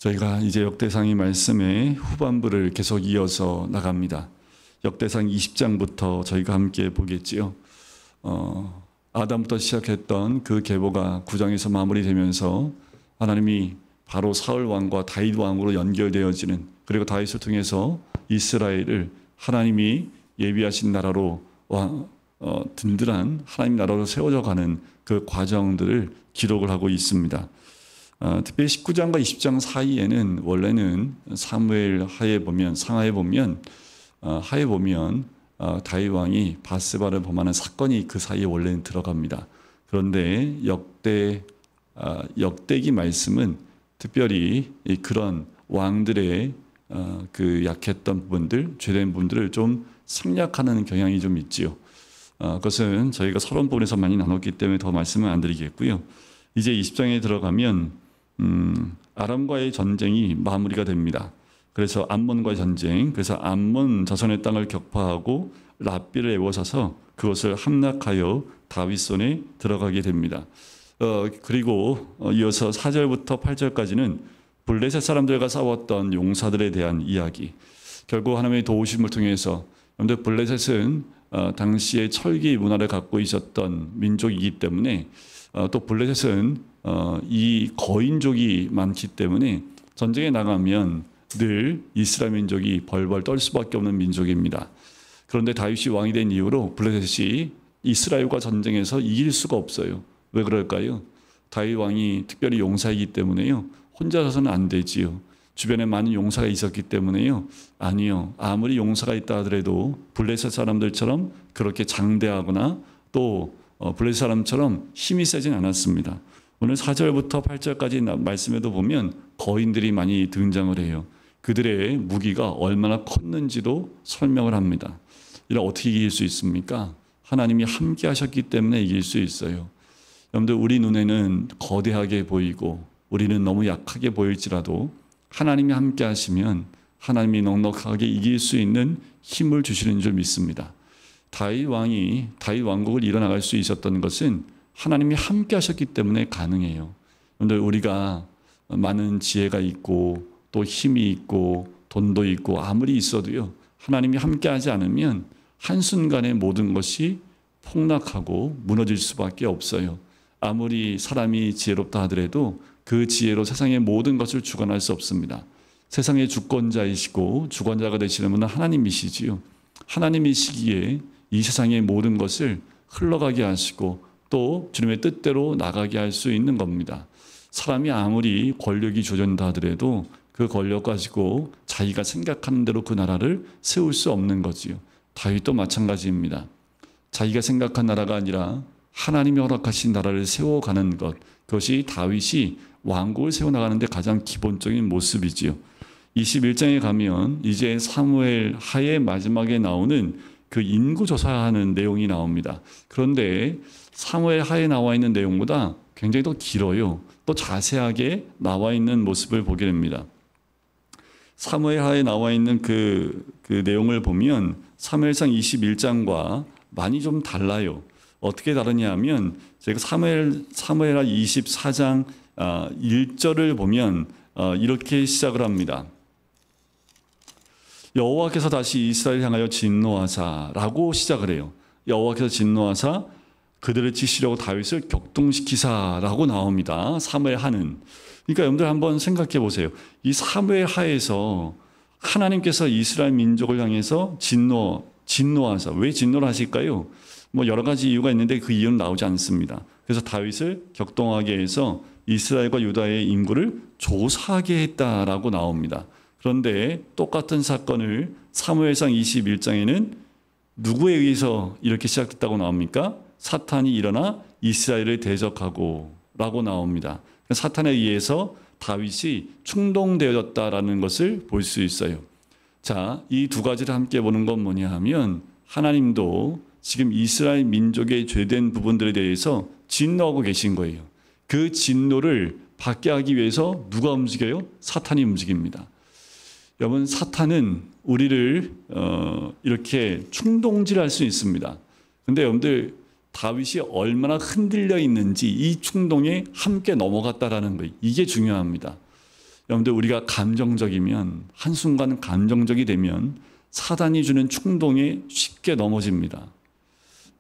저희가 이제 역대상의 말씀의 후반부를 계속 이어서 나갑니다. 역대상 20장부터 저희가 함께 보겠지요. 아담부터 시작했던 그 계보가 9장에서 마무리되면서 하나님이 바로 사울 왕과 다윗 왕으로 연결되어지는, 그리고 다윗을 통해서 이스라엘을 하나님이 예비하신 나라로 든든한 하나님 나라로 세워져 가는 그 과정들을 기록을 하고 있습니다. 특별히 19장과 20장 사이에는 원래는 사무엘 하에 보면 다윗 왕이 바세바를 범하는 사건이 그 사이에 원래는 들어갑니다. 그런데 역대기 말씀은 특별히 그런 왕들의 그 약했던 부분들, 죄된 부분들을 좀 생략하는 경향이 좀 있지요. 그것은 저희가 서론 부분에서 많이 나눴기 때문에 더 말씀을 안 드리겠고요. 이제 20장에 들어가면 아람과의 전쟁이 마무리가 됩니다. 그래서 암몬과의 전쟁, 그래서 암몬 자손의 땅을 격파하고 랍비를 에워싸서 그것을 함락하여 다윗 손에 들어가게 됩니다. 그리고 이어서 4절부터 8절까지는 블레셋 사람들과 싸웠던 용사들에 대한 이야기. 결국 하나님의 도우심을 통해서, 여러분들 블레셋은 당시에 철기 문화를 갖고 있었던 민족이기 때문에, 또 블레셋은 이 거인족이 많기 때문에 전쟁에 나가면 늘 이스라엘 민족이 벌벌 떨 수밖에 없는 민족입니다. 그런데 다윗이 왕이 된 이후로 블레셋이 이스라엘과 전쟁에서 이길 수가 없어요. 왜 그럴까요? 다윗 왕이 특별히 용사이기 때문에요. 혼자서는 안 되지요. 주변에 많은 용사가 있었기 때문에요. 아니요. 아무리 용사가 있다 하더라도 블레셋 사람들처럼 그렇게 장대하거나 또 블레셋 사람처럼 힘이 세진 않았습니다. 오늘 4절부터 8절까지 말씀에도 보면 거인들이 많이 등장을 해요. 그들의 무기가 얼마나 컸는지도 설명을 합니다. 이를 어떻게 이길 수 있습니까? 하나님이 함께 하셨기 때문에 이길 수 있어요. 여러분들, 우리 눈에는 거대하게 보이고 우리는 너무 약하게 보일지라도 하나님이 함께 하시면 하나님이 넉넉하게 이길 수 있는 힘을 주시는 줄 믿습니다. 다윗 왕국을 이뤄나갈 수 있었던 것은 하나님이 함께 하셨기 때문에 가능해요. 그런데 우리가 많은 지혜가 있고 또 힘이 있고 돈도 있고 아무리 있어도요, 하나님이 함께 하지 않으면 한순간에 모든 것이 폭락하고 무너질 수밖에 없어요. 아무리 사람이 지혜롭다 하더라도 그 지혜로 세상의 모든 것을 주관할 수 없습니다. 세상의 주권자이시고 주권자가 되시는 분은 하나님이시지요. 하나님이시기에 이 세상의 모든 것을 흘러가게 하시고 또 주님의 뜻대로 나가게 할 수 있는 겁니다. 사람이 아무리 권력이 주어진다 하더라도 그 권력 가지고 자기가 생각하는 대로 그 나라를 세울 수 없는 거지요. 다윗도 마찬가지입니다. 자기가 생각한 나라가 아니라 하나님이 허락하신 나라를 세워가는 것, 그것이 다윗이 왕국을 세워나가는 데 가장 기본적인 모습이지요. 21장에 가면 이제 사무엘 하의 마지막에 나오는 그 인구조사하는 내용이 나옵니다. 그런데 사무엘 하에 나와 있는 내용보다 굉장히 더 길어요. 또 자세하게 나와 있는 모습을 보게 됩니다. 사무엘 하에 나와 있는 그 내용을 보면 사무엘상 21장과 많이 좀 달라요. 어떻게 다르냐 하면 제가 사무엘하 24장 1절을 보면 이렇게 시작을 합니다. 여호와께서 다시 이스라엘을 향하여 진노하사라고 시작을 해요. 여호와께서 진노하사 그들을 치시려고 다윗을 격동시키사라고 나옵니다. 사무엘하는. 그러니까 여러분들 한번 생각해 보세요. 이 사무엘하에서 하나님께서 이스라엘 민족을 향해서 진노하사. 왜 진노를 하실까요? 뭐 여러 가지 이유가 있는데 그 이유는 나오지 않습니다. 그래서 다윗을 격동하게 해서 이스라엘과 유다의 인구를 조사하게 했다라고 나옵니다. 그런데 똑같은 사건을 사무엘상 21장에는 누구에 의해서 이렇게 시작됐다고 나옵니까? 사탄이 일어나 이스라엘을 대적하고 라고 나옵니다. 사탄에 의해서 다윗이 충동되어졌다라는 것을 볼 수 있어요. 자, 이 두 가지를 함께 보는 건 뭐냐 하면 하나님도 지금 이스라엘 민족의 죄된 부분들에 대해서 진노하고 계신 거예요. 그 진노를 받게 하기 위해서 누가 움직여요? 사탄이 움직입니다. 여러분, 사탄은 우리를 이렇게 충동질할 수 있습니다. 근데 여러분들, 다윗이 얼마나 흔들려 있는지 이 충동에 함께 넘어갔다라는 거예요. 이게 중요합니다. 여러분들 우리가 감정적이면 한순간 감정적이 되면 사단이 주는 충동에 쉽게 넘어집니다.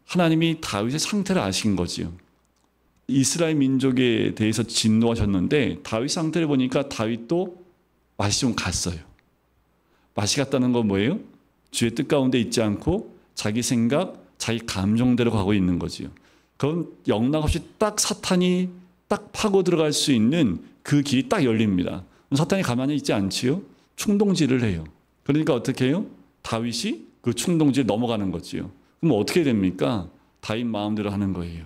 하나님이 다윗의 상태를 아신 거지요. 이스라엘 민족에 대해서 진노하셨는데 다윗 상태를 보니까 다윗도 맛이 좀 갔어요. 맛이 갔다는 건 뭐예요? 주의 뜻 가운데 있지 않고 자기 생각, 자기 감정대로 가고 있는 거지요. 그럼 영락없이 딱 사탄이 딱 파고 들어갈 수 있는 그 길이 딱 열립니다. 사탄이 가만히 있지 않지요? 충동질을 해요. 그러니까 어떻게 해요? 다윗이 그 충동질에 넘어가는 거지요. 그럼 어떻게 됩니까? 다윗 마음대로 하는 거예요.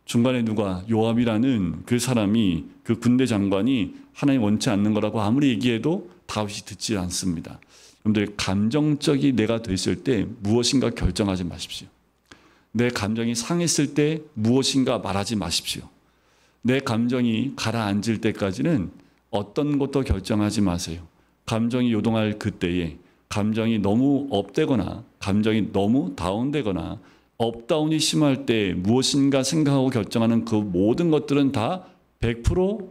중간에 누가 요압이라는 그 사람이 그 군대 장관이 하나님 원치 않는 거라고 아무리 얘기해도 다윗이 듣지 않습니다. 여러분들 감정적이 내가 됐을 때 무엇인가 결정하지 마십시오. 내 감정이 상했을 때 무엇인가 말하지 마십시오. 내 감정이 가라앉을 때까지는 어떤 것도 결정하지 마세요. 감정이 요동할 그때에 감정이 너무 업되거나 감정이 너무 다운되거나 업다운이 심할 때 무엇인가 생각하고 결정하는 그 모든 것들은 다 100%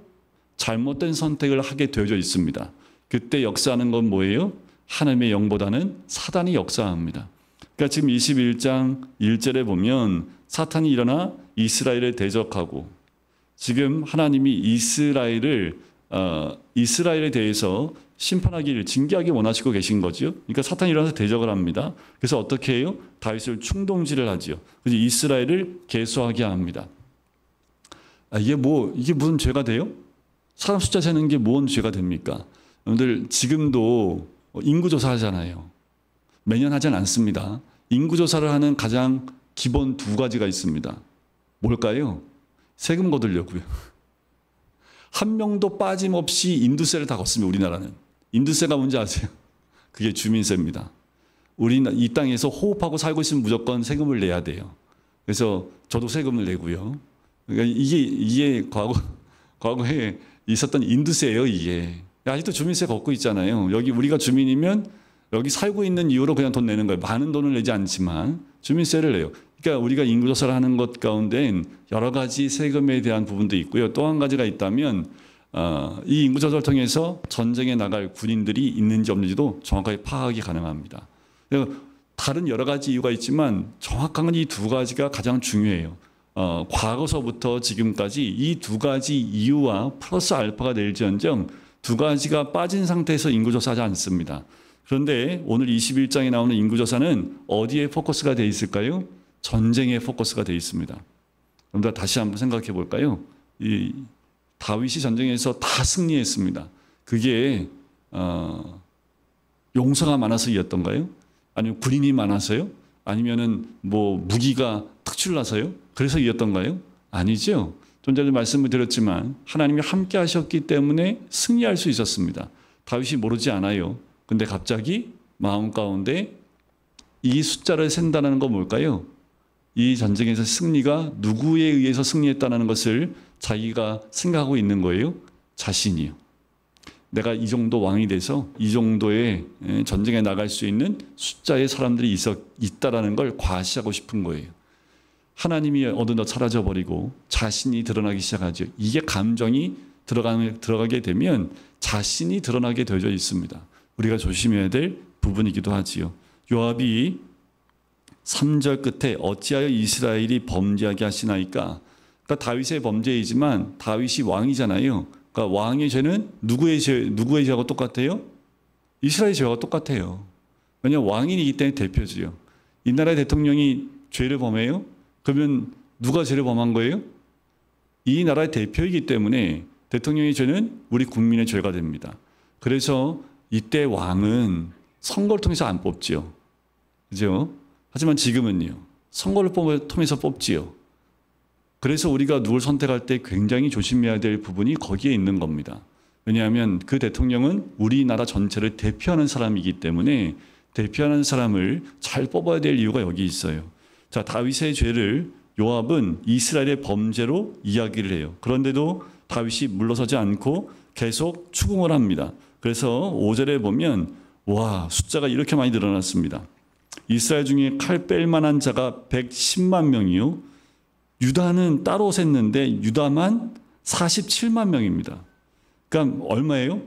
잘못된 선택을 하게 되어져 있습니다. 그때 역사하는 건 뭐예요? 하나님의 영보다는 사단이 역사합니다. 그러니까 지금 21장 1절에 보면 사탄이 일어나 이스라엘을 대적하고 지금 하나님이 이스라엘에 대해서 심판하기를 징계하기 원하시고 계신 거죠. 그러니까 사탄이 일어나서 대적을 합니다. 그래서 어떻게 해요? 다윗을 충동질을 하죠. 그래서 이스라엘을 계수하게 합니다. 이게 무슨 죄가 돼요? 사람 숫자 세는 게 뭔 죄가 됩니까? 여러분들 지금도 인구조사 하잖아요. 매년 하진 않습니다. 인구조사를 하는 가장 기본 두 가지가 있습니다. 뭘까요? 세금 거두려고요. 한 명도 빠짐없이 인두세를 다 걷습니다. 우리나라는. 인두세가 뭔지 아세요? 그게 주민세입니다. 우리는 이 땅에서 호흡하고 살고 있으면 무조건 세금을 내야 돼요. 그래서 저도 세금을 내고요. 그러니까 이게 과거에 있었던 인두세예요, 이게. 아직도 주민세 걷고 있잖아요. 여기 우리가 주민이면 여기 살고 있는 이유로 그냥 돈 내는 거예요. 많은 돈을 내지 않지만 주민세를 내요. 그러니까 우리가 인구조사를 하는 것 가운데는 여러 가지 세금에 대한 부분도 있고요. 또 한 가지가 있다면 이 인구조사를 통해서 전쟁에 나갈 군인들이 있는지 없는지도 정확하게 파악이 가능합니다. 다른 여러 가지 이유가 있지만 정확한 건 이 두 가지가 가장 중요해요. 과거서부터 지금까지 이 두 가지 이유와 플러스 알파가 될지언정 두 가지가 빠진 상태에서 인구조사하지 않습니다. 그런데 오늘 21장에 나오는 인구조사는 어디에 포커스가 되어 있을까요? 전쟁에 포커스가 되어 있습니다. 그럼 다시 한번 생각해 볼까요? 이 다윗이 전쟁에서 다 승리했습니다. 그게 용사가 많아서이었던가요? 아니면 군인이 많아서요? 아니면은 무기가 특출나서요? 그래서 이었던가요? 아니죠. 좀 전에 말씀을 드렸지만 하나님이 함께 하셨기 때문에 승리할 수 있었습니다. 다윗이 모르지 않아요. 근데 갑자기 마음 가운데 이 숫자를 센다는 건 뭘까요? 이 전쟁에서 승리가 누구에 의해서 승리했다는 것을 자기가 생각하고 있는 거예요. 자신이요. 내가 이 정도 왕이 돼서 이 정도의 전쟁에 나갈 수 있는 숫자의 사람들이 있다라는 걸 과시하고 싶은 거예요. 하나님이 어느덧 사라져버리고 자신이 드러나기 시작하죠. 이게 감정이 들어가게 되면 자신이 드러나게 되어져 있습니다. 우리가 조심해야 될 부분이기도 하지요. 요압이 3절 끝에 어찌하여 이스라엘이 범죄하게 하시나이까? 그러니까 다윗의 범죄이지만 다윗이 왕이잖아요. 그러니까 왕의 죄는 누구의 죄와 똑같아요? 이스라엘의 죄와 똑같아요. 왜냐하면 왕인이기 때문에 대표지요. 이 나라의 대통령이 죄를 범해요? 그러면 누가 죄를 범한 거예요? 이 나라의 대표이기 때문에 대통령의 죄는 우리 국민의 죄가 됩니다. 그래서 이때 왕은 선거를 통해서 안 뽑지요. 그죠? 하지만 지금은요. 선거를 통해서 뽑지요. 그래서 우리가 누굴 선택할 때 굉장히 조심해야 될 부분이 거기에 있는 겁니다. 왜냐하면 그 대통령은 우리나라 전체를 대표하는 사람이기 때문에 대표하는 사람을 잘 뽑아야 될 이유가 여기 있어요. 자, 다윗의 죄를 요압은 이스라엘의 범죄로 이야기를 해요. 그런데도 다윗이 물러서지 않고 계속 추궁을 합니다. 그래서 5절에 보면 와, 숫자가 이렇게 많이 늘어났습니다. 이스라엘 중에 칼 뺄 만한 자가 110만 명이요. 유다는 따로 셌는데 유다만 47만 명입니다. 그러니까 얼마예요?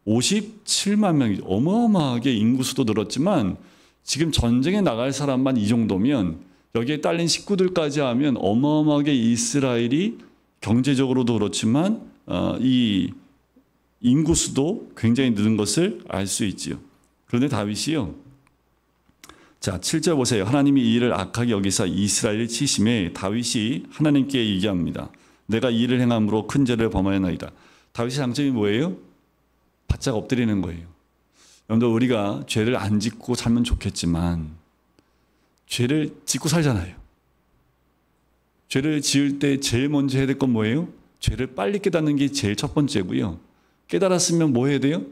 157만 명이 어마어마하게 인구수도 늘었지만 지금 전쟁에 나갈 사람만 이 정도면 여기에 딸린 식구들까지 하면 어마어마하게 이스라엘이 경제적으로도 그렇지만 이 인구수도 굉장히 늘은 것을 알 수 있지요. 그런데 다윗이요. 자, 7절 보세요. 하나님이 이 일을 악하게 여기사 이스라엘을 치심에 다윗이 하나님께 얘기합니다. 내가 이 일을 행함으로 큰 죄를 범하였나이다. 다윗의 장점이 뭐예요? 바짝 엎드리는 거예요. 여러분들 우리가 죄를 안 짓고 살면 좋겠지만 죄를 짓고 살잖아요. 죄를 지을 때 제일 먼저 해야 될 건 뭐예요? 죄를 빨리 깨닫는 게 제일 첫 번째고요. 깨달았으면 뭐 해야 돼요?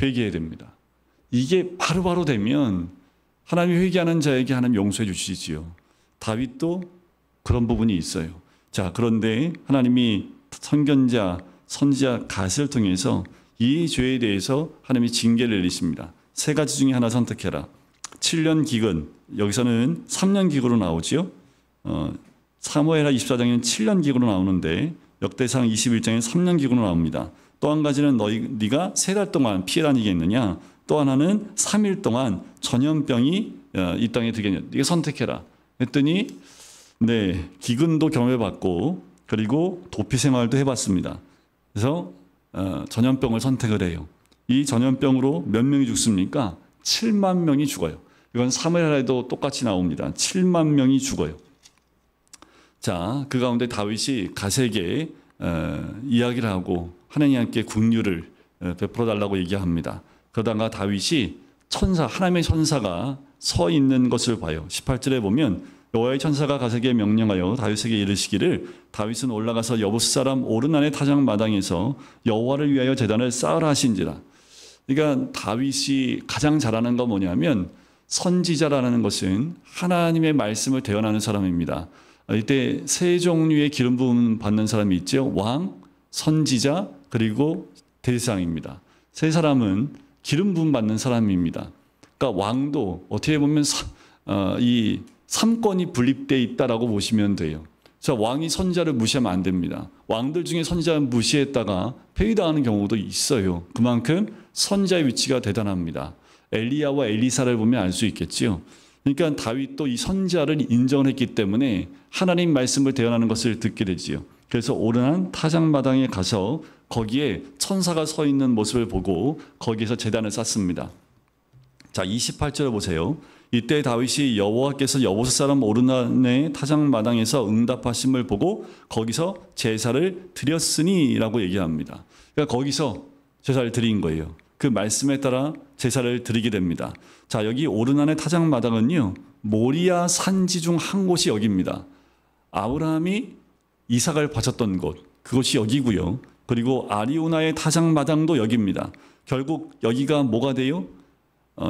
회개해야 됩니다. 이게 바로바로 되면 하나님이 회개하는 자에게 하나님 용서해 주시지요. 다윗도 그런 부분이 있어요. 자, 그런데 하나님이 선견자, 선지자 갓을 통해서 이 죄에 대해서 하나님이 징계를 내리십니다. 세 가지 중에 하나 선택해라. 7년 기근, 여기서는 3년 기근으로 나오지요. 사무엘하 24장에는 7년 기근으로 나오는데 역대상 21장에 3년 기근으로 나옵니다. 또 한 가지는 네가 3달 동안 피해 다니겠느냐. 또 하나는 3일 동안 전염병이 이 땅에 들겠느냐. 네가 선택해라. 했더니 네, 기근도 경험해봤고 그리고 도피 생활도 해봤습니다. 그래서 전염병을 선택을 해요. 이 전염병으로 몇 명이 죽습니까? 7만 명이 죽어요. 이건 사무엘하에도 똑같이 나옵니다. 7만 명이 죽어요. 자, 그 가운데 다윗이 갓에게 이야기를 하고 하나님께 긍휼을 베풀어 달라고 얘기합니다. 그러다가 다윗이 하나님의 천사가 서 있는 것을 봐요. 18절에 보면 여호와의 천사가 갓에게 명령하여 다윗에게 이르시기를 다윗은 올라가서 여부스 사람 오르난의 타작 마당에서 여호와를 위하여 제단을 쌓으라 하신지라. 그러니까 다윗이 가장 잘하는 건 뭐냐면 선지자라는 것은 하나님의 말씀을 대언하는 사람입니다. 이때 세 종류의 기름 부음 받는 사람이 있죠. 왕, 선지자, 그리고 대상입니다. 세 사람은 기름 부음 받는 사람입니다. 그러니까 왕도 어떻게 보면 이 3권이 분립되어 있다라고 보시면 돼요. 자, 왕이 선지자를 무시하면 안 됩니다. 왕들 중에 선지자를 무시했다가 폐위당하는 경우도 있어요. 그만큼 선지자의 위치가 대단합니다. 엘리야와 엘리사를 보면 알 수 있겠지요. 그러니까 다윗도 이 선지자를 인정을 했기 때문에 하나님 말씀을 대언하는 것을 듣게 되지요. 그래서 오르난 타작마당에 가서 거기에 천사가 서 있는 모습을 보고 거기에서 제단을 쌓습니다. 자, 28절을 보세요. 이때 다윗이 여호와께서 여보스 사람 오르난의 타작마당에서 응답하심을 보고 거기서 제사를 드렸으니라고 얘기합니다. 그러니까 거기서 제사를 드린 거예요. 그 말씀에 따라 제사를 드리게 됩니다. 자, 여기 오르난의 타작마당은요, 모리아 산지 중 한 곳이 여기입니다. 아브라함이 이삭을 바쳤던 곳, 그곳이 여기고요. 그리고 아리우나의 타작마당도 여기입니다. 결국 여기가 뭐가 돼요?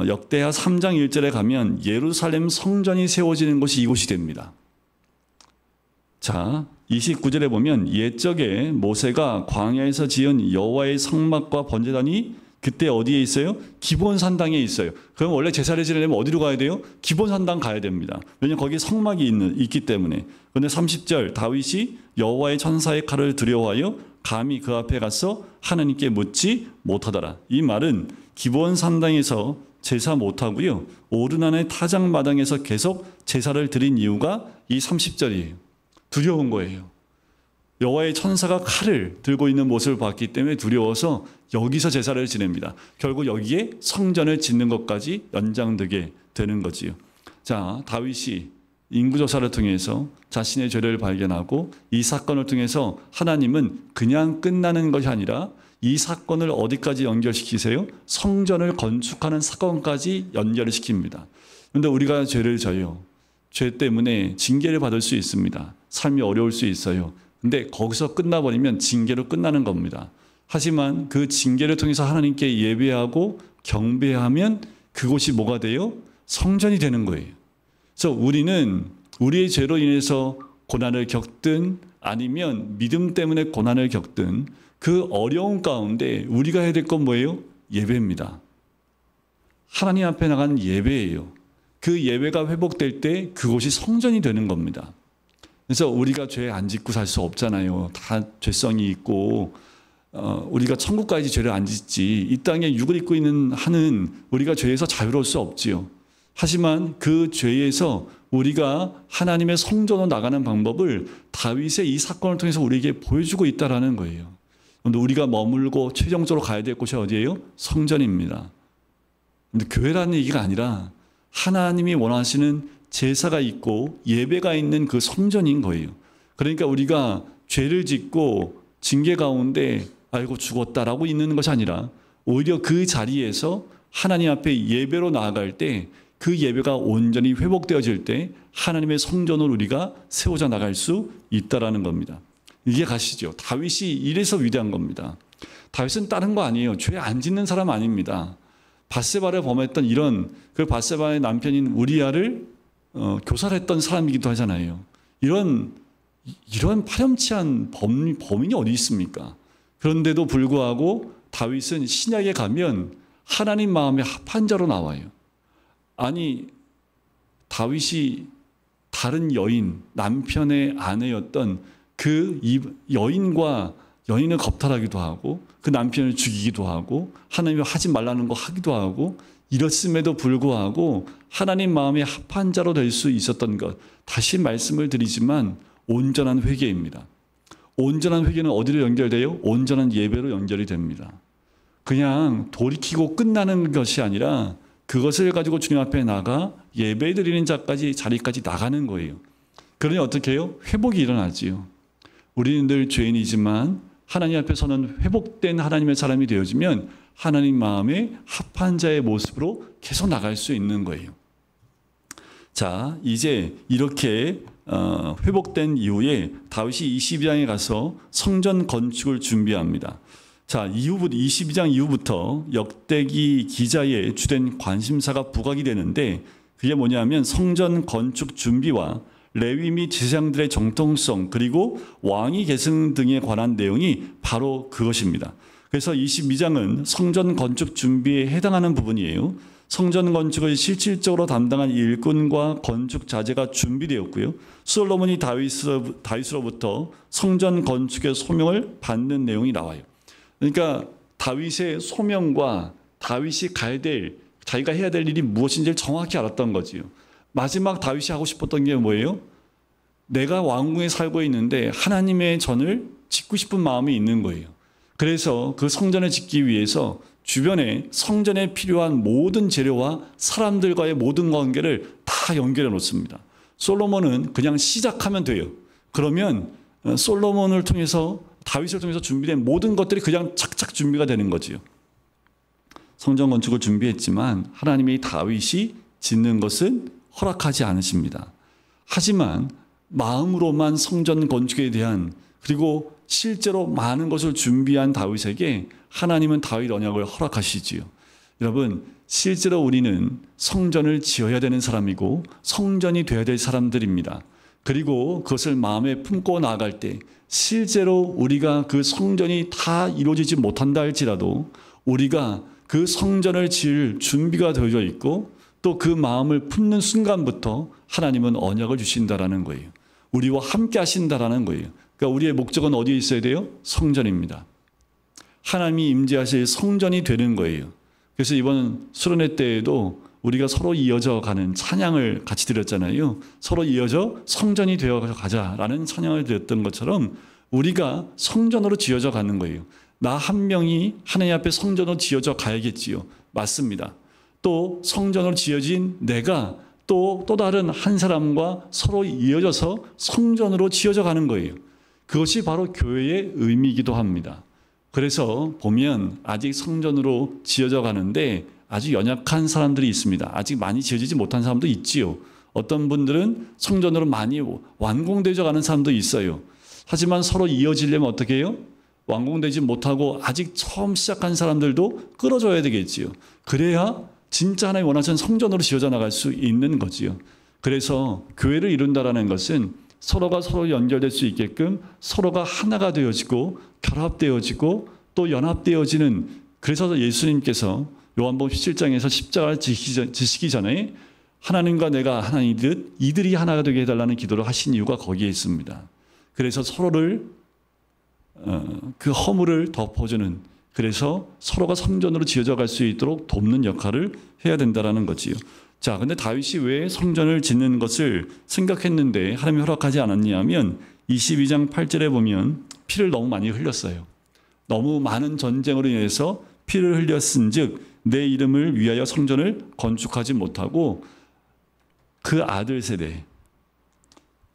역대하 3장 1절에 가면 예루살렘 성전이 세워지는 곳이 이곳이 됩니다. 자, 29절에 보면 옛적에 모세가 광야에서 지은 여호와의 성막과 번제단이 그때 어디에 있어요? 기본산당에 있어요. 그럼 원래 제사를 지내려면 어디로 가야 돼요? 기본산당 가야 됩니다. 왜냐하면 거기에 성막이 있기 때문에. 그런데 30절 다윗이 여호와의 천사의 칼을 두려워하여 감히 그 앞에 가서 하나님께 묻지 못하더라. 이 말은 기본산당에서 제사 못하고요. 오르난의 타작마당에서 계속 제사를 드린 이유가 이 30절이에요. 두려운 거예요. 여호와의 천사가 칼을 들고 있는 모습을 봤기 때문에 두려워서 여기서 제사를 지냅니다. 결국 여기에 성전을 짓는 것까지 연장되게 되는 거지요. 자, 다윗이 인구조사를 통해서 자신의 죄를 발견하고 이 사건을 통해서 하나님은 그냥 끝나는 것이 아니라 이 사건을 어디까지 연결시키세요? 성전을 건축하는 사건까지 연결을 시킵니다. 그런데 우리가 죄를 져요. 죄 때문에 징계를 받을 수 있습니다. 삶이 어려울 수 있어요. 근데 거기서 끝나버리면 징계로 끝나는 겁니다. 하지만 그 징계를 통해서 하나님께 예배하고 경배하면 그곳이 뭐가 돼요? 성전이 되는 거예요. 그래서 우리는 우리의 죄로 인해서 고난을 겪든 아니면 믿음 때문에 고난을 겪든 그 어려운 가운데 우리가 해야 될 건 뭐예요? 예배입니다. 하나님 앞에 나간 예배예요. 그 예배가 회복될 때 그곳이 성전이 되는 겁니다. 그래서 우리가 죄 안 짓고 살 수 없잖아요. 다 죄성이 있고 우리가 천국 가야지 죄를 안 짓지 이 땅에 육을 입고 있는 한은 우리가 죄에서 자유로울 수 없지요. 하지만 그 죄에서 우리가 하나님의 성전으로 나가는 방법을 다윗의 이 사건을 통해서 우리에게 보여주고 있다는 거예요. 그런데 우리가 머물고 최종적으로 가야 될 곳이 어디예요? 성전입니다. 근데 교회라는 얘기가 아니라 하나님이 원하시는 제사가 있고 예배가 있는 그 성전인 거예요. 그러니까 우리가 죄를 짓고 징계 가운데 아이고 죽었다라고 있는 것이 아니라 오히려 그 자리에서 하나님 앞에 예배로 나아갈 때 그 예배가 온전히 회복되어질 때 하나님의 성전을 우리가 세워져 나갈 수 있다라는 겁니다. 이게 가시죠. 다윗이 이래서 위대한 겁니다. 다윗은 다른 거 아니에요. 죄 안 짓는 사람 아닙니다. 밧세바를 범했던 이런 그 밧세바의 남편인 우리아를 교살했던 사람이기도 하잖아요. 이런 파렴치한 범인이 어디 있습니까? 그런데도 불구하고 다윗은 신약에 가면 하나님 마음에 합한 자로 나와요. 아니 다윗이 다른 여인, 남편의 아내였던 그 여인을 겁탈하기도 하고 그 남편을 죽이기도 하고 하나님이 하지 말라는 거 하기도 하고 이랬음에도 불구하고 하나님 마음에 합한 자로 될 수 있었던 것, 다시 말씀을 드리지만 온전한 회개입니다. 온전한 회개는 어디로 연결돼요? 온전한 예배로 연결이 됩니다. 그냥 돌이키고 끝나는 것이 아니라 그것을 가지고 주님 앞에 나가 예배 드리는 자리까지 나가는 거예요. 그러니 어떻게 해요? 회복이 일어나지요. 우리는 늘 죄인이지만 하나님 앞에서는 회복된 하나님의 사람이 되어지면 하나님 마음에 합한 자의 모습으로 계속 나갈 수 있는 거예요. 자, 이제 이렇게 회복된 이후에 다윗이 22장에 가서 성전 건축을 준비합니다. 자, 22장 이후부터 역대기 기자의 주된 관심사가 부각이 되는데 그게 뭐냐면 성전 건축 준비와 레위 및 제사장들의 정통성 그리고 왕위 계승 등에 관한 내용이 바로 그것입니다. 그래서 22장은 성전 건축 준비에 해당하는 부분이에요. 성전 건축을 실질적으로 담당한 일꾼과 건축 자재가 준비되었고요. 솔로몬이 다윗으로부터 성전 건축의 소명을 받는 내용이 나와요. 그러니까 다윗의 소명과 다윗이 자기가 해야 될 일이 무엇인지를 정확히 알았던 거지요. 마지막 다윗이 하고 싶었던 게 뭐예요? 내가 왕궁에 살고 있는데 하나님의 전을 짓고 싶은 마음이 있는 거예요. 그래서 그 성전을 짓기 위해서 주변에 성전에 필요한 모든 재료와 사람들과의 모든 관계를 다 연결해 놓습니다. 솔로몬은 그냥 시작하면 돼요. 그러면 다윗을 통해서 준비된 모든 것들이 그냥 착착 준비가 되는 거지요. 성전 건축을 준비했지만 하나님이 다윗이 짓는 것은 허락하지 않으십니다. 하지만 마음으로만 성전 건축에 대한 그리고 실제로 많은 것을 준비한 다윗에게 하나님은 다윗 언약을 허락하시지요. 여러분, 실제로 우리는 성전을 지어야 되는 사람이고 성전이 되어야 될 사람들입니다. 그리고 그것을 마음에 품고 나아갈 때 실제로 우리가 그 성전이 다 이루어지지 못한다 할지라도 우리가 그 성전을 지을 준비가 되어져 있고 또 그 마음을 품는 순간부터 하나님은 언약을 주신다라는 거예요. 우리와 함께 하신다라는 거예요. 그러니까 우리의 목적은 어디에 있어야 돼요? 성전입니다. 하나님이 임재하실 성전이 되는 거예요. 그래서 이번 수련회 때에도 우리가 서로 이어져 가는 찬양을 같이 드렸잖아요. 서로 이어져 성전이 되어 가자라는 찬양을 드렸던 것처럼 우리가 성전으로 지어져 가는 거예요. 나 한 명이 하나님 앞에 성전으로 지어져 가야겠지요. 맞습니다. 또 성전으로 지어진 내가 또 다른 한 사람과 서로 이어져서 성전으로 지어져 가는 거예요. 그것이 바로 교회의 의미이기도 합니다. 그래서 보면 아직 성전으로 지어져 가는데 아주 연약한 사람들이 있습니다. 아직 많이 지어지지 못한 사람도 있지요. 어떤 분들은 성전으로 많이 완공되어 가는 사람도 있어요. 하지만 서로 이어지려면 어떻게 해요? 완공되지 못하고 아직 처음 시작한 사람들도 끌어줘야 되겠지요. 그래야 진짜 하나님 원하시는 성전으로 지어져 나갈 수 있는 거지요. 그래서 교회를 이룬다라는 것은 서로가 서로 연결될 수 있게끔 서로가 하나가 되어지고 결합되어지고 또 연합되어지는, 그래서 예수님께서 요한복음 17장에서 십자가를 지시기 전에 하나님과 내가 하나이듯 이들이 하나가 되게 해달라는 기도를 하신 이유가 거기에 있습니다. 그래서 서로를 그 허물을 덮어주는, 그래서 서로가 성전으로 지어져 갈 수 있도록 돕는 역할을 해야 된다라는 거지요. 자, 근데 다윗이 왜 성전을 짓는 것을 생각했는데 하나님이 허락하지 않았냐면 22장 8절에 보면 피를 너무 많이 흘렸어요. 너무 많은 전쟁으로 인해서 피를 흘렸은즉 내 이름을 위하여 성전을 건축하지 못하고 그 아들 세대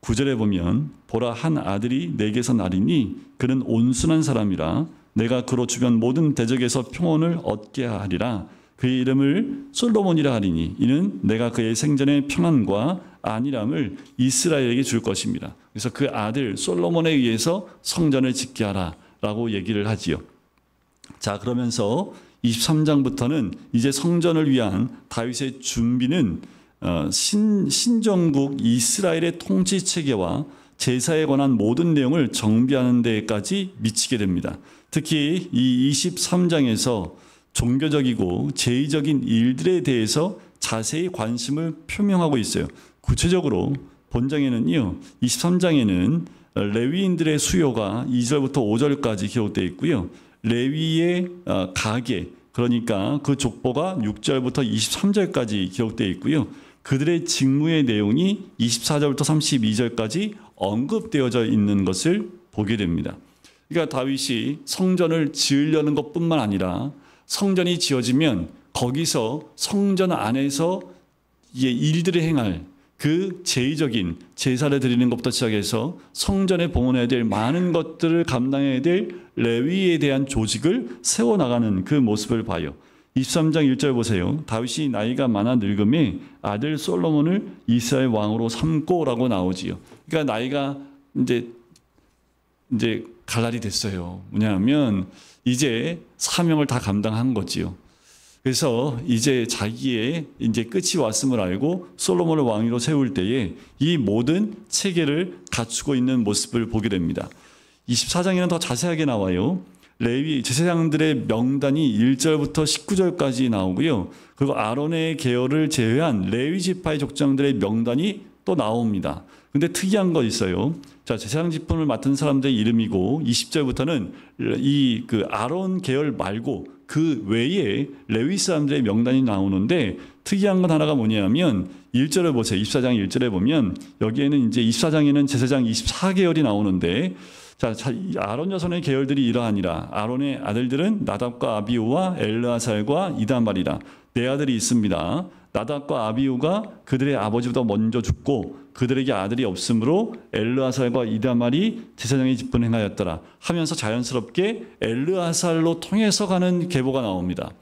9절에 보면 보라 한 아들이 내게서 나리니 그는 온순한 사람이라 내가 그로 주변 모든 대적에서 평온을 얻게 하리라. 그의 이름을 솔로몬이라 하리니 이는 내가 그의 생전의 평안과 안일함을 이스라엘에게 줄 것입니다. 그래서 그 아들 솔로몬에 의해서 성전을 짓게 하라라고 얘기를 하지요. 자, 그러면서 23장부터는 이제 성전을 위한 다윗의 준비는 신정국 이스라엘의 통치 체계와 제사에 관한 모든 내용을 정비하는 데까지 미치게 됩니다. 특히 이 23장에서 종교적이고 제의적인 일들에 대해서 자세히 관심을 표명하고 있어요. 구체적으로 본장에는요, 23장에는 레위인들의 수요가 2절부터 5절까지 기록되어 있고요. 레위의 가계, 그러니까 그 족보가 6절부터 23절까지 기록되어 있고요. 그들의 직무의 내용이 24절부터 32절까지 언급되어져 있는 것을 보게 됩니다. 그러니까 다윗이 성전을 지으려는 것뿐만 아니라 성전이 지어지면 거기서 성전 안에서 일들을 행할 그 제의적인 제사를 드리는 것부터 시작해서 성전에 봉헌해야 될 많은 것들을 감당해야 될 레위에 대한 조직을 세워나가는 그 모습을 봐요. 23장 1절 보세요. 다윗이 나이가 많아 늙음에 아들 솔로몬을 이스라엘 왕으로 삼고라고 나오지요. 그러니까 나이가 이제 갈 날이 됐어요. 뭐냐면 이제 사명을 다 감당한 거지요. 그래서 이제 자기의 이제 끝이 왔음을 알고 솔로몬을 왕위로 세울 때에 이 모든 체계를 갖추고 있는 모습을 보게 됩니다. 24장에는 더 자세하게 나와요. 레위 제사장들의 명단이 1절부터 19절까지 나오고요. 그리고 아론의 계열을 제외한 레위 지파의 족장들의 명단이 또 나옵니다. 근데 특이한 거 있어요. 자, 제사장 직분을 맡은 사람들의 이름이고 20절부터는 이 그 아론 계열 말고 그 외에 레위 사람들의 명단이 나오는데 특이한 건 하나가 뭐냐면 1절을 보세요. 24장 1절에 보면 여기에는 이제 24장에는 제사장 24계열이 나오는데 자, 아론 자손의 계열들이 이러하니라. 아론의 아들들은 나답과 아비후와 엘르아살과 이다말이라. 네 아들이 있습니다. 나답과 아비후가 그들의 아버지보다 먼저 죽고 그들에게 아들이 없으므로 엘르아살과 이다말이 제사장의 직분을 행하였더라 하면서 자연스럽게 엘르아살로 통해서 가는 계보가 나옵니다.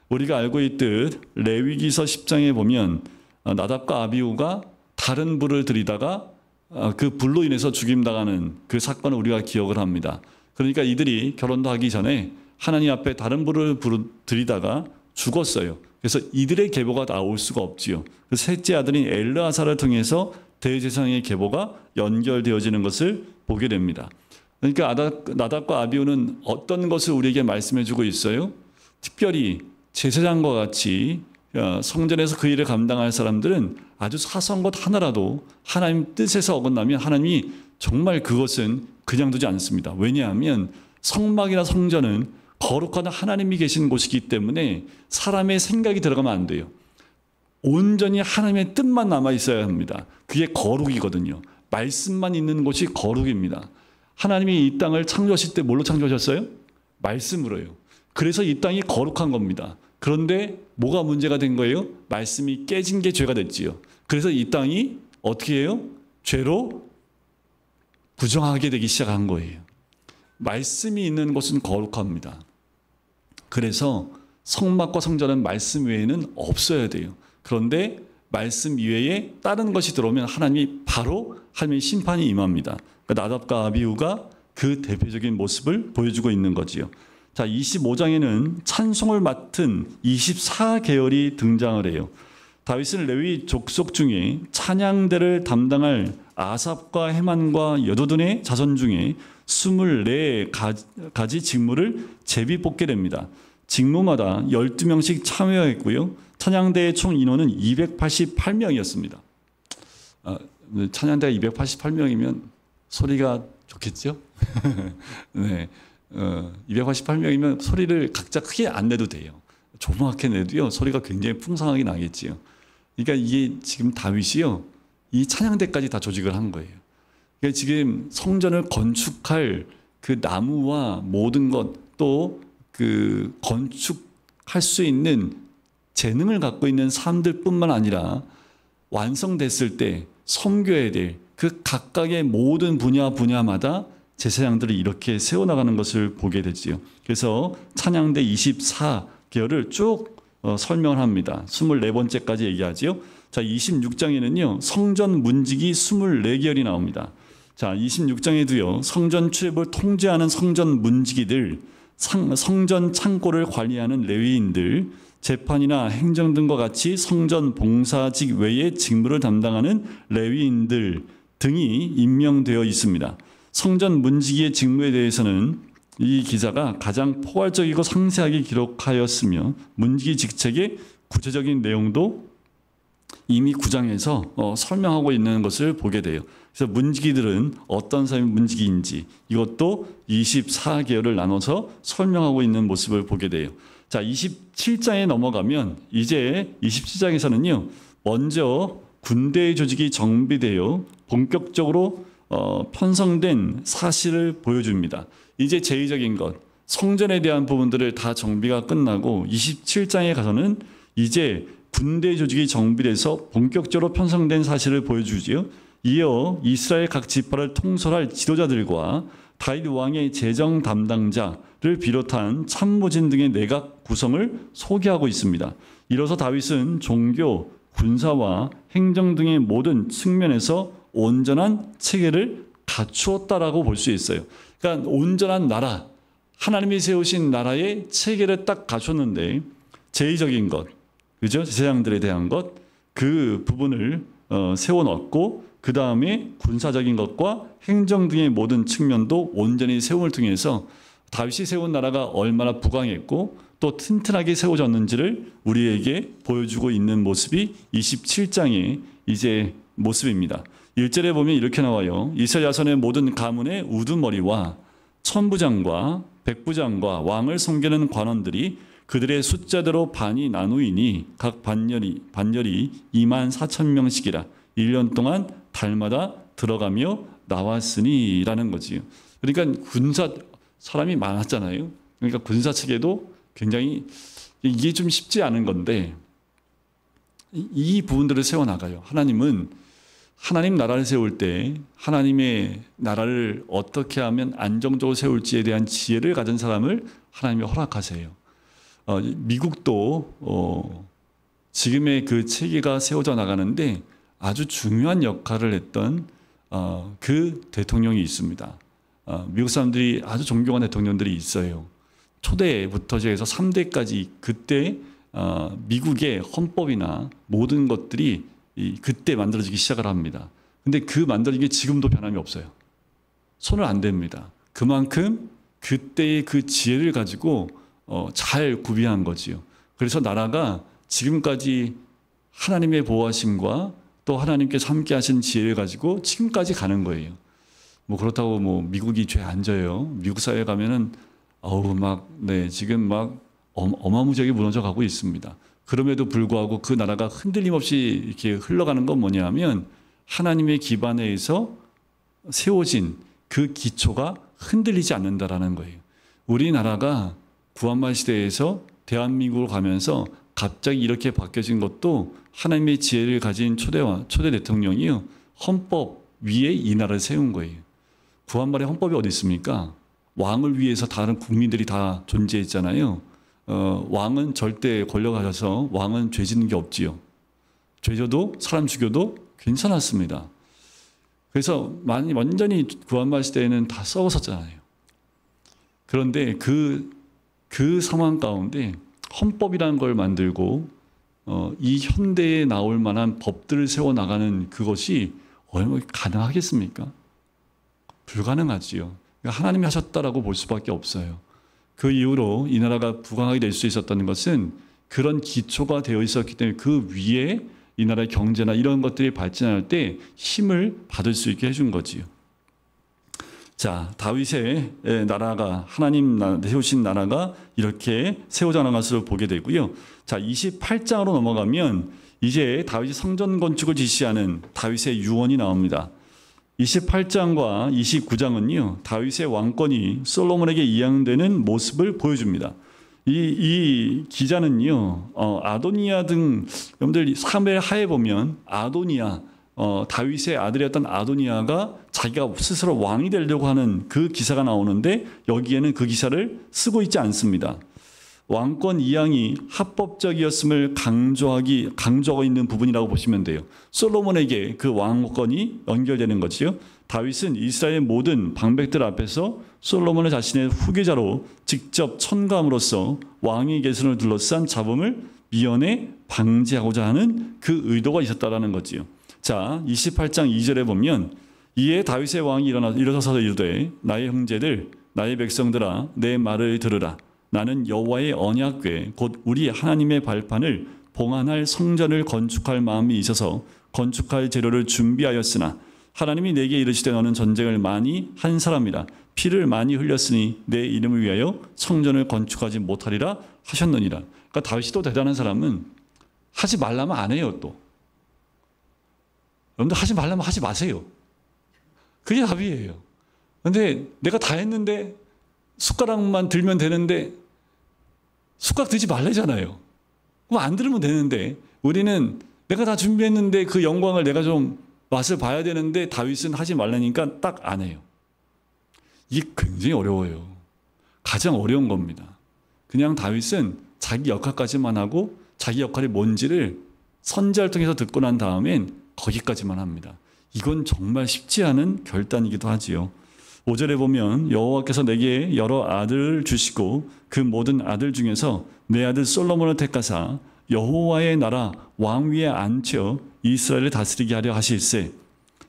우리가 알고 있듯 레위기서 10장에 보면 나답과 아비후가 다른 불을 들이다가 그 불로 인해서 죽임당하는 그 사건을 우리가 기억을 합니다. 그러니까 이들이 결혼도 하기 전에 하나님 앞에 다른 불을 들이다가 죽었어요. 그래서 이들의 계보가 나올 수가 없지요. 그 셋째 아들인 엘르아살을 통해서 대제사장의 계보가 연결되어지는 것을 보게 됩니다. 그러니까 나답과 아비후는 어떤 것을 우리에게 말씀해주고 있어요? 특별히 제사장과 같이 성전에서 그 일을 감당할 사람들은 아주 사소한 것 하나라도 하나님 뜻에서 어긋나면 하나님이 정말 그것은 그냥 두지 않습니다. 왜냐하면 성막이나 성전은 거룩한 하나님이 계신 곳이기 때문에 사람의 생각이 들어가면 안 돼요. 온전히 하나님의 뜻만 남아 있어야 합니다. 그게 거룩이거든요. 말씀만 있는 곳이 거룩입니다. 하나님이 이 땅을 창조하실 때 뭘로 창조하셨어요? 말씀으로요. 그래서 이 땅이 거룩한 겁니다. 그런데 뭐가 문제가 된 거예요? 말씀이 깨진 게 죄가 됐지요. 그래서 이 땅이 어떻게 해요? 죄로 부정하게 되기 시작한 거예요. 말씀이 있는 곳은 거룩합니다. 그래서 성막과 성전은 말씀 외에는 없어야 돼요. 그런데 말씀 이외에 다른 것이 들어오면 하나님이 바로 하나님의 심판이 임합니다. 나답과 아비후가 그 대표적인 모습을 보여주고 있는 거지요. 자, 25장에는 찬송을 맡은 24계열이 등장을 해요. 다윗은 레위 족속 중에 찬양대를 담당할 아삽과 헤만과 여두둔의 자손 중에 24가지 직무를 제비 뽑게 됩니다. 직무마다 12명씩 참여했고요. 찬양대의 총 인원은 288명이었습니다. 찬양대가 288명이면 소리가 좋겠죠? 네. 288명이면 소리를 각자 크게 안 내도 돼요. 조그맣게 내도요, 소리가 굉장히 풍성하게 나겠지요. 그러니까 이게 지금 다윗이요, 이 찬양대까지 다 조직을 한 거예요. 그러니까 지금 성전을 건축할 그 나무와 모든 것, 또 그 건축할 수 있는 재능을 갖고 있는 사람들뿐만 아니라 완성됐을 때 섬겨야 될 그 각각의 모든 분야마다 제사장들을 이렇게 세워나가는 것을 보게 되지요. 그래서 찬양대 24계열을 쭉 설명을 합니다. 24번째까지 얘기하지요. 자, 26장에는요, 성전 문지기 24계열이 나옵니다. 자, 26장에도요, 성전 출입을 통제하는 성전 문지기들, 성전 창고를 관리하는 레위인들, 재판이나 행정 등과 같이 성전 봉사직 외의 직무를 담당하는 레위인들 등이 임명되어 있습니다. 성전 문지기의 직무에 대해서는 이 기자가 가장 포괄적이고 상세하게 기록하였으며 문지기 직책의 구체적인 내용도 이미 9장에서 설명하고 있는 것을 보게 돼요. 그래서 문지기들은 어떤 사람이 문지기인지 이것도 24계열을 나눠서 설명하고 있는 모습을 보게 돼요. 자, 27장에 넘어가면 이제 27장에서는요, 먼저 군대의 조직이 정비되어 본격적으로 편성된 사실을 보여줍니다. 이제 제의적인 것, 성전에 대한 부분들을 다 정비가 끝나고 27장에 가서는 이제 군대 조직이 정비돼서 본격적으로 편성된 사실을 보여주지요. 이어 이스라엘 각 지파를 통솔할 지도자들과 다윗 왕의 재정 담당자를 비롯한 참모진 등의 내각 구성을 소개하고 있습니다. 이로써 다윗은 종교, 군사와 행정 등의 모든 측면에서 온전한 체계를 갖추었다라고 볼 수 있어요. 그러니까 온전한 나라, 하나님이 세우신 나라의 체계를 딱 갖췄는데 제의적인 것, 그죠? 제사장들에 대한 것, 그 부분을 세워놓고 그 다음에 군사적인 것과 행정 등의 모든 측면도 온전히 세움을 통해서 다윗이 세운 나라가 얼마나 부강했고 또 튼튼하게 세워졌는지를 우리에게 보여주고 있는 모습이 27장의 이제 모습입니다. 1절에 보면 이렇게 나와요. 이스라엘 자손의 모든 가문의 우두머리와 천부장과 백부장과 왕을 섬기는 관원들이 그들의 숫자대로 반이 나누이니 각 반열이 24,000명씩이라 1년 동안 달마다 들어가며 나왔으니라는 거지요. 그러니까 군사 사람이 많았잖아요. 그러니까 군사 체계도 굉장히 이게 좀 쉽지 않은 건데 이 부분들을 세워나가요. 하나님은 하나님 나라를 세울 때 하나님의 나라를 어떻게 하면 안정적으로 세울지에 대한 지혜를 가진 사람을 하나님이 허락하세요. 미국도 지금의 그 체계가 세워져 나가는데 아주 중요한 역할을 했던 그 대통령이 있습니다. 미국 사람들이 아주 존경하는 대통령들이 있어요. 초대부터 해서 3대까지 그때 미국의 헌법이나 모든 것들이 그때 만들어지기 시작을 합니다. 근데 그 만들어진 게 지금도 변함이 없어요. 손을 안 댑니다. 그만큼 그때의 그 지혜를 가지고 잘 구비한 거지요. 그래서 나라가 지금까지 하나님의 보호하심과 또 하나님께서 함께 하신 지혜를 가지고 지금까지 가는 거예요. 뭐 그렇다고 뭐 미국이 죄 안 져요. 미국 사회에 가면은 지금 막 어마무지하게 무너져 가고 있습니다. 그럼에도 불구하고 그 나라가 흔들림 없이 이렇게 흘러가는 건 뭐냐면 하나님의 기반에 의해서 세워진 그 기초가 흔들리지 않는다라는 거예요. 우리나라가 구한말 시대에서 대한민국으로 가면서 갑자기 이렇게 바뀌어진 것도 하나님의 지혜를 가진 초대 대통령이요, 헌법 위에 이 나라를 세운 거예요. 구한말에 헌법이 어디 있습니까? 왕을 위해서 다른 국민들이 다 존재했잖아요. 왕은 절대 권력하셔서 왕은 죄 짓는 게 없지요. 죄 져도 사람 죽여도 괜찮았습니다. 그래서 완전히 구한말 시대에는 다 썩었었잖아요. 그런데 그 상황 가운데 헌법이라는 걸 만들고 이 현대에 나올 만한 법들을 세워나가는 그것이 얼마나 가능하겠습니까? 불가능하지요. 그러니까 하나님이 하셨다라고 볼 수밖에 없어요. 그 이후로 이 나라가 부강하게 될 수 있었다는 것은 그런 기초가 되어 있었기 때문에 그 위에 이 나라의 경제나 이런 것들이 발전할 때 힘을 받을 수 있게 해준 거지요. 자, 다윗의 나라가 하나님 세우신 나라가 이렇게 세워져 나간 것을 보게 되고요. 자, 28장으로 넘어가면 이제 다윗이 성전 건축을 지시하는 다윗의 유언이 나옵니다. 28장과 29장은요, 다윗의 왕권이 솔로몬에게 이양되는 모습을 보여줍니다. 이 기자는요, 아도니아 등, 여러분들 사무엘 하에 보면 아도니아, 다윗의 아들이었던 아도니아가 자기가 스스로 왕이 되려고 하는 그 기사가 나오는데 여기에는 그 기사를 쓰고 있지 않습니다. 왕권 이양이 합법적이었음을 강조하고 있는 부분이라고 보시면 돼요. 솔로몬에게 그 왕권이 연결되는 거지요. 다윗은 이스라엘 모든 방백들 앞에서 솔로몬을 자신의 후계자로 직접 첨가함으로써 왕위 계승을 둘러싼 잡음을 미연에 방지하고자 하는 그 의도가 있었다라는 거지요. 자, 28장 2절에 보면 이에 다윗의 왕이 일어서서 이르되 나의 형제들 나의 백성들아 내 말을 들으라. 나는 여호와의 언약궤 곧 우리 하나님의 발판을 봉안할 성전을 건축할 마음이 있어서 건축할 재료를 준비하였으나 하나님이 내게 이르시되 너는 전쟁을 많이 한 사람이라 피를 많이 흘렸으니 내 이름을 위하여 성전을 건축하지 못하리라 하셨느니라. 그러니까 다윗이 또 대단한 사람은 하지 말라면 안 해요. 또 여러분들 하지 말라면 하지 마세요. 그게 답이에요. 그런데 내가 다 했는데 숟가락만 들면 되는데 숟가락 들지 말래잖아요. 그럼 안 들으면 되는데 우리는 내가 다 준비했는데 그 영광을 내가 좀 맛을 봐야 되는데 다윗은 하지 말라니까 딱 안 해요. 이게 굉장히 어려워요. 가장 어려운 겁니다. 그냥 다윗은 자기 역할까지만 하고 자기 역할이 뭔지를 선지자를 통해서 듣고 난 다음엔 거기까지만 합니다. 이건 정말 쉽지 않은 결단이기도 하지요. 5절에 보면 여호와께서 내게 여러 아들을 주시고 그 모든 아들 중에서 내 아들 솔로몬을 택하사 여호와의 나라 왕 위에 앉혀 이스라엘을 다스리게 하려 하실세.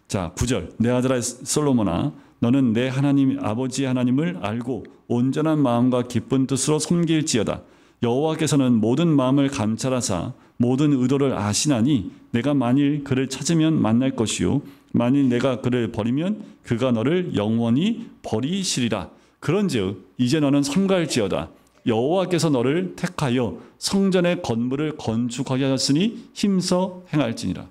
자, 9절 내 아들아 솔로몬아 너는 내 하나님 아버지 하나님을 알고 온전한 마음과 기쁜 뜻으로 섬길지어다. 여호와께서는 모든 마음을 감찰하사 모든 의도를 아시나니 내가 만일 그를 찾으면 만날 것이요 만일 내가 그를 버리면 그가 너를 영원히 버리시리라. 그런즉 이제 너는 삼가할지어다. 여호와께서 너를 택하여 성전의 건물을 건축하게 하셨으니 힘써 행할지니라.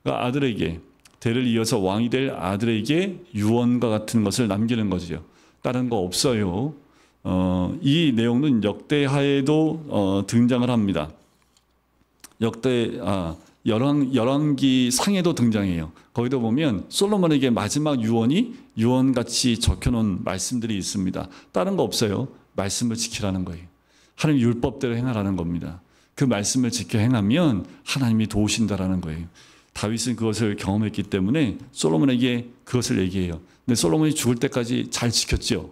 그러니까 아들에게 대를 이어서 왕이 될 아들에게 유언과 같은 것을 남기는 거죠. 다른 거 없어요. 이 내용은 역대하에도 등장을 합니다. 열왕기 상에도 등장해요. 거기도 보면 솔로몬에게 마지막 유언이 유언같이 적혀놓은 말씀들이 있습니다. 다른 거 없어요. 말씀을 지키라는 거예요. 하나님 율법대로 행하라는 겁니다. 그 말씀을 지켜 행하면 하나님이 도우신다라는 거예요. 다윗은 그것을 경험했기 때문에 솔로몬에게 그것을 얘기해요. 근데 솔로몬이 죽을 때까지 잘 지켰죠.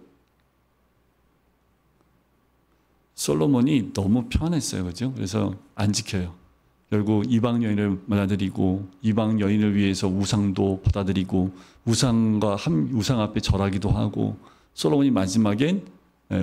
솔로몬이 너무 편했어요. 그죠? 그래서 안 지켜요. 결국 이방 여인을 받아들이고 이방 여인을 위해서 우상도 받아들이고 우상 앞에 절하기도 하고 솔로몬이 마지막엔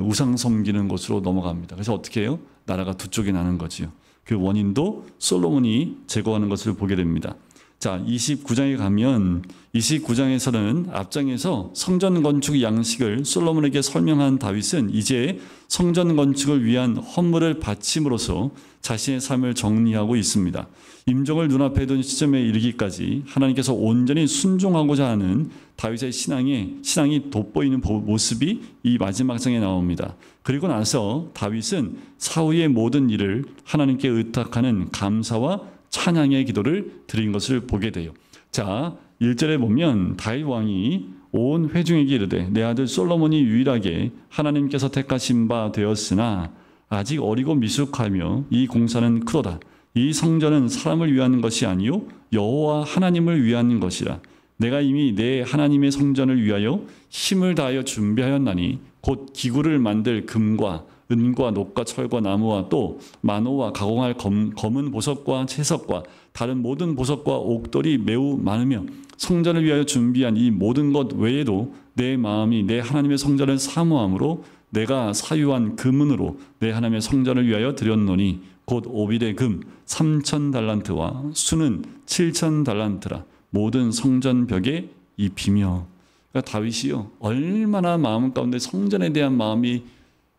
우상 섬기는 곳으로 넘어갑니다. 그래서 어떻게 해요? 나라가 두 쪽이 나는 거지요. 그 원인도 솔로몬이 제거하는 것을 보게 됩니다. 자, 29장에 가면 29장에서는 앞장에서 성전 건축 양식을 솔로몬에게 설명한 다윗은 이제 성전 건축을 위한 헌물을 바침으로써 자신의 삶을 정리하고 있습니다. 임종을 눈앞에 둔 시점에 이르기까지 하나님께서 온전히 순종하고자 하는 다윗의 신앙이 돋보이는 모습이 이 마지막 장에 나옵니다. 그리고 나서 다윗은 사후의 모든 일을 하나님께 의탁하는 감사와 찬양의 기도를 드린 것을 보게 돼요. 자, 1절에 보면 다윗 왕이 온 회중에게 이르되 내 아들 솔로몬이 유일하게 하나님께서 택하신 바 되었으나 아직 어리고 미숙하며 이 공사는 크도다. 이 성전은 사람을 위한 것이 아니요 여호와 하나님을 위한 것이라. 내가 이미 내 하나님의 성전을 위하여 힘을 다하여 준비하였나니 곧 기구를 만들 금과 은과 녹과 철과 나무와 또 만호와 가공할 검은 보석과 채석과 다른 모든 보석과 옥돌이 매우 많으며 성전을 위하여 준비한 이 모든 것 외에도 내 마음이 내 하나님의 성전을 사모함으로 내가 사유한 금은으로 내 하나님의 성전을 위하여 드렸노니 곧 오빌의 금 3,000달란트와 수는 7,000달란트라 모든 성전 벽에 입히며. 그러니까 다윗이요, 얼마나 마음 가운데 성전에 대한 마음이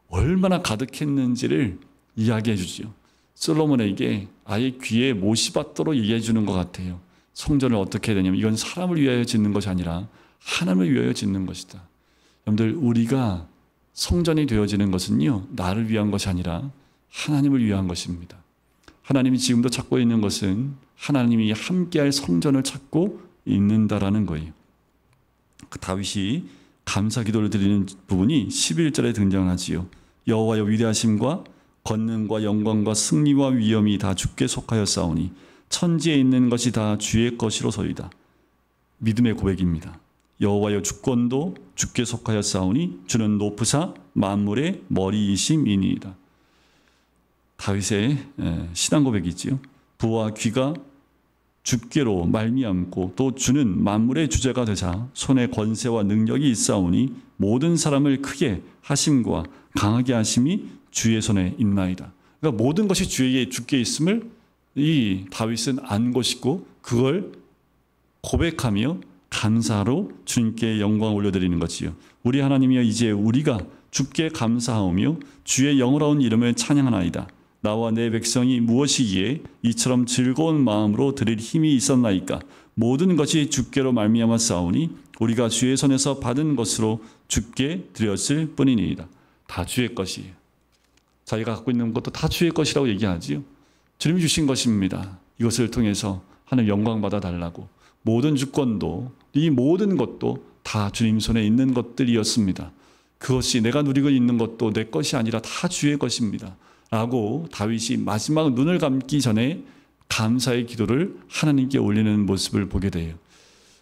얼마나 가득했는지를 이야기해 주지요. 솔로몬에게 아예 귀에 못이 받도록 얘기해 주는 것 같아요. 성전을 어떻게 해야 되냐면 이건 사람을 위하여 짓는 것이 아니라 하나님을 위하여 짓는 것이다. 여러분들, 우리가 성전이 되어지는 것은요, 나를 위한 것이 아니라 하나님을 위한 것입니다. 하나님이 지금도 찾고 있는 것은 하나님이 함께할 성전을 찾고 있는다라는 거예요. 그 다윗이 감사 기도를 드리는 부분이 11절에 등장하지요. 여호와여, 위대하심과 권능과 영광과 승리와 위엄이 다 주께 속하였사오니 천지에 있는 것이 다 주의 것이로소이다. 믿음의 고백입니다. 여호와여, 주권도 주께 속하였사오니 주는 높으사 만물의 머리이심이니이다. 다윗의 신앙 고백이지요. 부와 귀가 주께로 말미암고 또 주는 만물의 주제가 되자 손에 권세와 능력이 있사오니 모든 사람을 크게 하심과 강하게 하심이 주의 손에 있나이다. 그러니까 모든 것이 주께 있음을 이 다윗은 안 것이고 그걸 고백하며 감사로 주님께 영광을 올려드리는 것이요. 우리 하나님이여, 이제 우리가 주께 감사하오며 주의 영원한 이름을 찬양하나이다. 나와 내 백성이 무엇이기에 이처럼 즐거운 마음으로 드릴 힘이 있었나이까. 모든 것이 주께로 말미암아 싸우니 우리가 주의 손에서 받은 것으로 주께 드렸을 뿐이니이다. 다 주의 것이에요. 자기가 갖고 있는 것도 다 주의 것이라고 얘기하지요. 주님이 주신 것입니다. 이것을 통해서 하나님 영광 받아 달라고. 모든 주권도, 이 모든 것도 다 주님 손에 있는 것들이었습니다. 그것이 내가 누리고 있는 것도 내 것이 아니라 다 주의 것입니다. 라고 다윗이 마지막 눈을 감기 전에 감사의 기도를 하나님께 올리는 모습을 보게 돼요.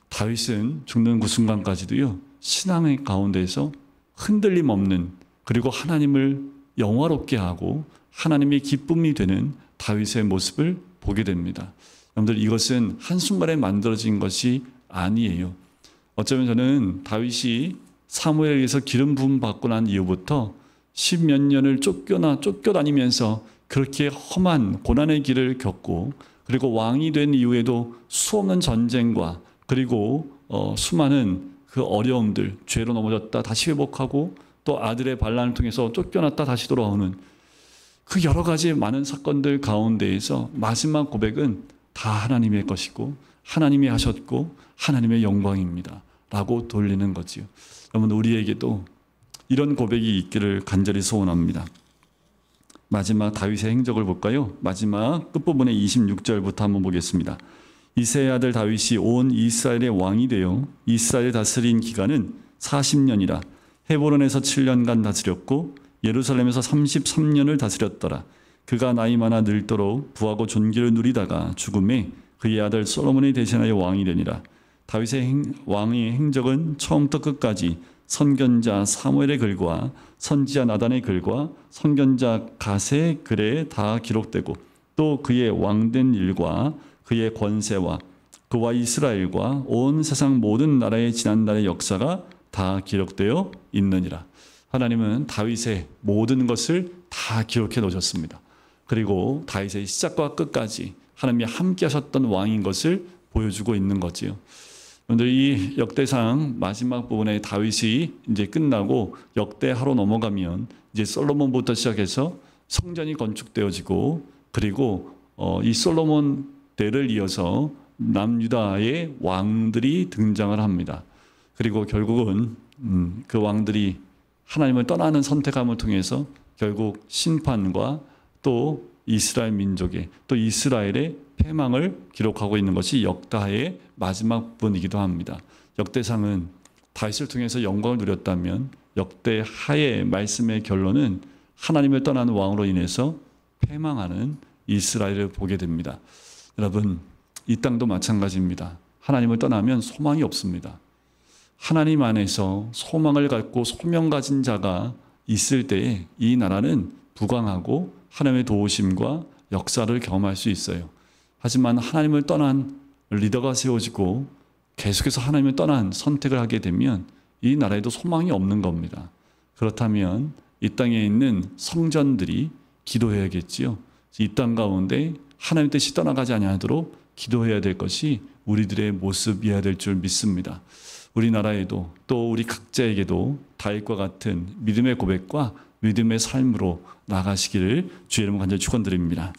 다윗은 죽는 그 순간까지도요, 신앙의 가운데에서 흔들림 없는, 그리고 하나님을 영화롭게 하고 하나님의 기쁨이 되는 다윗의 모습을 보게 됩니다. 여러분들, 이것은 한순간에 만들어진 것이 아니에요. 어쩌면 저는 다윗이 사무엘에 의해서 기름 부음 받고 난 이후부터 10몇 년을 쫓겨다니면서 그렇게 험한 고난의 길을 겪고, 그리고 왕이 된 이후에도 수없는 전쟁과 그리고 수많은 그 어려움들, 죄로 넘어졌다 다시 회복하고 또 아들의 반란을 통해서 쫓겨났다 다시 돌아오는 그 여러 가지 많은 사건들 가운데에서 마지막 고백은 다 하나님의 것이고 하나님이 하셨고 하나님의 영광입니다 라고 돌리는 거지요. 여러분, 우리에게도 이런 고백이 있기를 간절히 소원합니다. 마지막 다윗의 행적을 볼까요? 마지막 끝부분의 26절부터 한번 보겠습니다. 이새의 아들 다윗이 온 이스라엘의 왕이 되어 이스라엘 다스린 기간은 40년이라. 헤브론에서 7년간 다스렸고 예루살렘에서 33년을 다스렸더라. 그가 나이 많아 늙도록 부하고 존귀를 누리다가 죽음에 그의 아들 솔로몬이 대신하여 왕이 되니라. 다윗의 왕의 행적은 처음부터 끝까지 선견자 사무엘의 글과 선지자 나단의 글과 선견자 갓의 글에 다 기록되고, 또 그의 왕된 일과 그의 권세와 그와 이스라엘과 온 세상 모든 나라의 지난날의 역사가 다 기록되어 있느니라. 하나님은 다윗의 모든 것을 다 기록해 놓으셨습니다. 그리고 다윗의 시작과 끝까지 하나님이 함께 하셨던 왕인 것을 보여주고 있는 거지요. 그런데 이 역대상 마지막 부분에 다윗이 이제 끝나고 역대하로 넘어가면 이제 솔로몬부터 시작해서 성전이 건축되어지고, 그리고 이 솔로몬 때를 이어서 남유다의 왕들이 등장을 합니다. 그리고 결국은 그 왕들이 하나님을 떠나는 선택함을 통해서 결국 심판과 또 이스라엘 민족의, 또 이스라엘의 패망을 기록하고 있는 것이 역다의 마지막 부분이기도 합니다. 역대상은 다윗을 통해서 영광을 누렸다면 역대하의 말씀의 결론은 하나님을 떠나는 왕으로 인해서 패망하는 이스라엘을 보게 됩니다. 여러분, 이 땅도 마찬가지입니다. 하나님을 떠나면 소망이 없습니다. 하나님 안에서 소망을 갖고 소명 가진 자가 있을 때에 이 나라는 부강하고 하나님의 도우심과 역사를 경험할 수 있어요. 하지만 하나님을 떠난 리더가 세워지고 계속해서 하나님을 떠난 선택을 하게 되면 이 나라에도 소망이 없는 겁니다. 그렇다면 이 땅에 있는 성전들이 기도해야겠지요. 이 땅 가운데 하나님의 뜻이 떠나가지 아니하도록 기도해야 될 것이 우리들의 모습이어야 될 줄 믿습니다. 우리나라에도 또 우리 각자에게도 다윗과 같은 믿음의 고백과 믿음의 삶으로 나가시기를 주의 이름으로 간절히 축원드립니다.